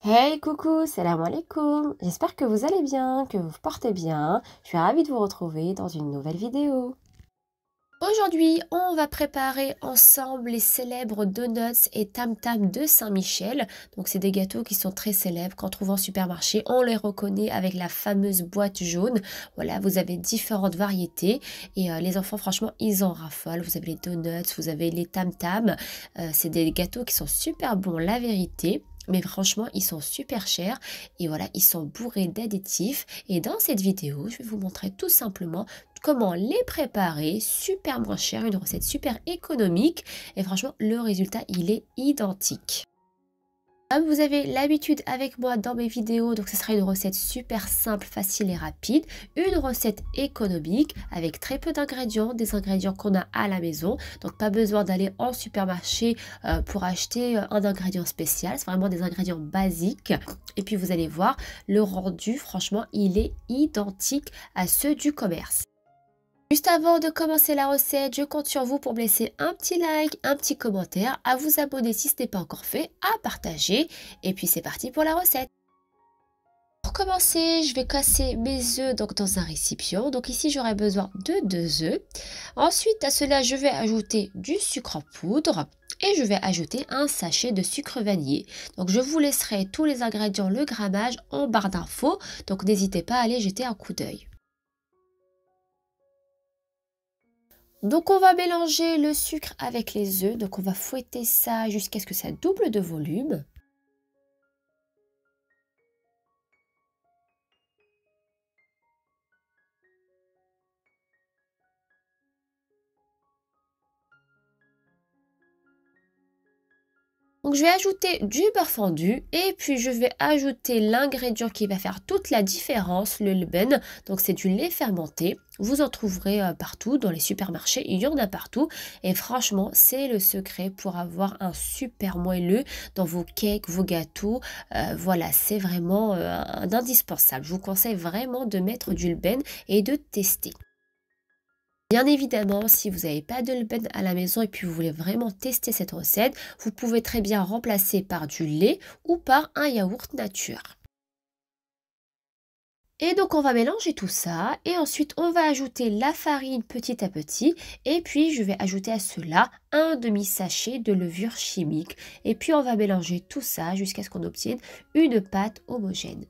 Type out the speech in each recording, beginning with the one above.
Hey, coucou, salam alaikum. J'espère que vous allez bien, que vous vous portez bien. Je suis ravie de vous retrouver dans une nouvelle vidéo. Aujourd'hui, on va préparer ensemble les célèbres donuts et tam-tam de Saint-Michel. Donc, c'est des gâteaux qui sont très célèbres qu'on trouve en supermarché. On les reconnaît avec la fameuse boîte jaune. Voilà, vous avez différentes variétés et les enfants, franchement, ils en raffolent. Vous avez les donuts, vous avez les tam-tam. C'est des gâteaux qui sont super bons, la vérité. Mais franchement, ils sont super chers et voilà, ils sont bourrés d'additifs. Et dans cette vidéo, je vais vous montrer tout simplement comment les préparer super moins cher, une recette super économique. Et franchement, le résultat, il est identique. Comme vous avez l'habitude avec moi dans mes vidéos, donc ce sera une recette super simple, facile et rapide. Une recette économique avec très peu d'ingrédients, des ingrédients qu'on a à la maison. Donc pas besoin d'aller en supermarché pour acheter un ingrédient spécial. C'est vraiment des ingrédients basiques. Et puis vous allez voir, le rendu, franchement, il est identique à ceux du commerce. Juste avant de commencer la recette, je compte sur vous pour me laisser un petit like, un petit commentaire, à vous abonner si ce n'est pas encore fait, à partager. Et puis c'est parti pour la recette. Pour commencer, je vais casser mes œufs donc dans un récipient. Donc ici, j'aurai besoin de 2 œufs. Ensuite, à cela, je vais ajouter du sucre en poudre. Et je vais ajouter un sachet de sucre vanillé. Donc je vous laisserai tous les ingrédients, le grammage en barre d'infos. Donc n'hésitez pas à aller jeter un coup d'œil. Donc on va mélanger le sucre avec les œufs, donc on va fouetter ça jusqu'à ce que ça double de volume. Donc je vais ajouter du beurre fondu et puis je vais ajouter l'ingrédient qui va faire toute la différence, le leben. Donc c'est du lait fermenté. Vous en trouverez partout dans les supermarchés, il y en a partout. Et franchement, c'est le secret pour avoir un super moelleux dans vos cakes, vos gâteaux. Voilà, c'est vraiment un indispensable. Je vous conseille vraiment de mettre du leben et de tester. Bien évidemment, si vous n'avez pas de leben à la maison et puis vous voulez vraiment tester cette recette, vous pouvez très bien remplacer par du lait ou par un yaourt nature. Et donc on va mélanger tout ça et ensuite on va ajouter la farine petit à petit et puis je vais ajouter à cela un demi-sachet de levure chimique et puis on va mélanger tout ça jusqu'à ce qu'on obtienne une pâte homogène.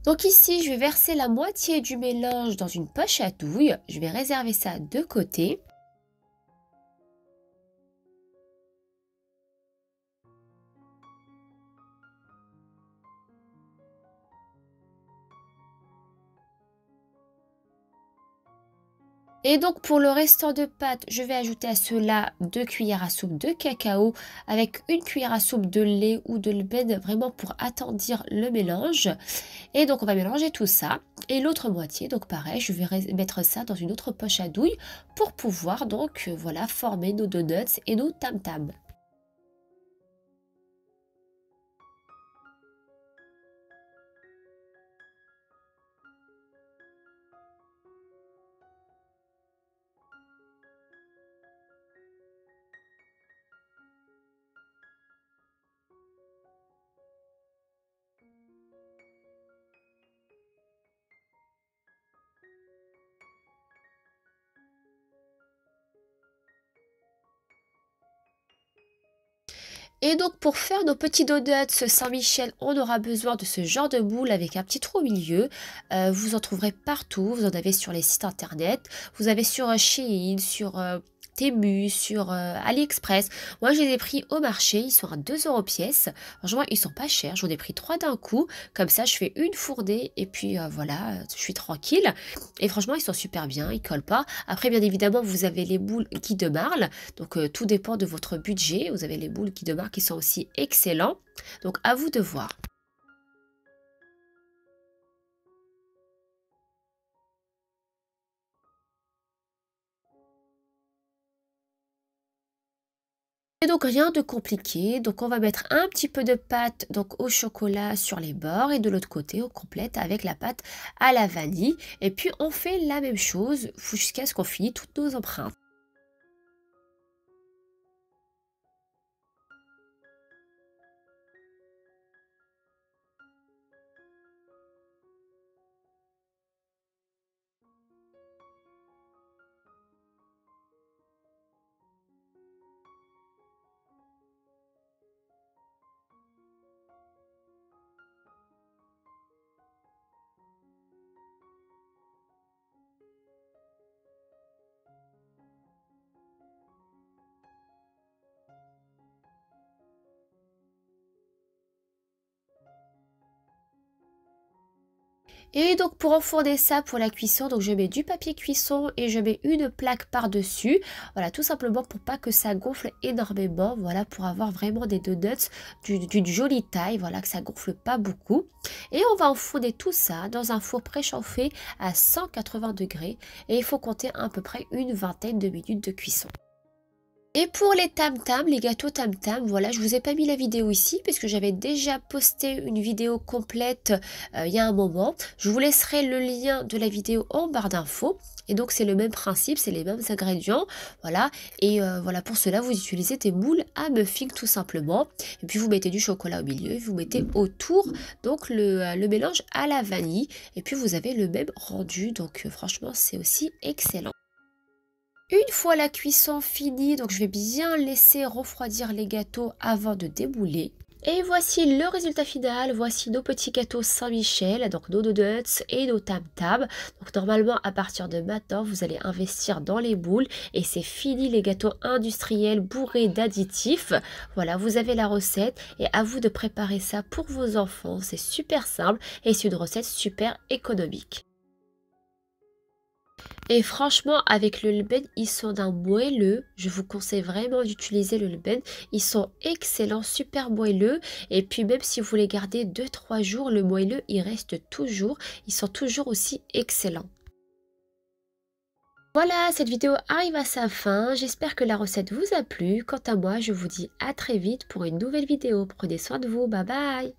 Donc ici, je vais verser la moitié du mélange dans une poche à douille. Je vais réserver ça de côté. Et donc pour le restant de pâte, je vais ajouter à cela 2 cuillères à soupe de cacao avec une cuillère à soupe de lait ou de leben vraiment pour attendrir le mélange. Et donc on va mélanger tout ça. Et l'autre moitié, donc pareil, je vais mettre ça dans une autre poche à douille pour pouvoir donc voilà former nos donuts et nos tam-tams. Et donc pour faire nos petits donuts Saint-Michel, on aura besoin de ce genre de moule avec un petit trou au milieu. Vous en trouverez partout, vous en avez sur les sites internet, vous avez sur Shein, sur Temu, sur AliExpress. Moi, je les ai pris au marché. Ils sont à 2 € pièce. Franchement, ils sont pas chers. J'en ai pris 3 d'un coup. Comme ça, je fais une fournée et puis voilà, je suis tranquille. Et franchement, ils sont super bien. Ils collent pas. Après, bien évidemment, vous avez les boules Guy de Marle. Donc, tout dépend de votre budget. Vous avez les boules Guy de Marle qui sont aussi excellents. Donc, à vous de voir. Et donc rien de compliqué, donc on va mettre un petit peu de pâte donc au chocolat sur les bords et de l'autre côté on complète avec la pâte à la vanille et puis on fait la même chose jusqu'à ce qu'on finisse toutes nos empreintes. Et donc pour enfourner ça pour la cuisson, donc je mets du papier cuisson et je mets une plaque par-dessus. Voilà, tout simplement pour pas que ça gonfle énormément. Voilà, pour avoir vraiment des donuts d'une jolie taille. Voilà, que ça gonfle pas beaucoup. Et on va enfourner tout ça dans un four préchauffé à 180 degrés. Et il faut compter à peu près une vingtaine de minutes de cuisson. Et pour les tam-tam, les gâteaux tam-tam, voilà, je vous ai pas mis la vidéo ici parce que j'avais déjà posté une vidéo complète il y a un moment. Je vous laisserai le lien de la vidéo en barre d'infos. Et donc c'est le même principe, c'est les mêmes ingrédients, voilà. Et voilà, pour cela vous utilisez des moules à muffins tout simplement. Et puis vous mettez du chocolat au milieu, vous mettez autour donc le mélange à la vanille. Et puis vous avez le même rendu, donc franchement c'est aussi excellent. Une fois la cuisson finie, donc je vais bien laisser refroidir les gâteaux avant de débouler. Et voici le résultat final, voici nos petits gâteaux Saint-Michel, donc nos donuts et nos tam-tam. Donc normalement à partir de maintenant vous allez investir dans les boules et c'est fini les gâteaux industriels bourrés d'additifs. Voilà, vous avez la recette et à vous de préparer ça pour vos enfants, c'est super simple et c'est une recette super économique. Et franchement, avec le Leben, ils sont d'un moelleux. Je vous conseille vraiment d'utiliser le Leben. Ils sont excellents, super moelleux. Et puis même si vous les gardez 2-3 jours, le moelleux, il reste toujours. Ils sont toujours aussi excellents. Voilà, cette vidéo arrive à sa fin. J'espère que la recette vous a plu. Quant à moi, je vous dis à très vite pour une nouvelle vidéo. Prenez soin de vous. Bye bye.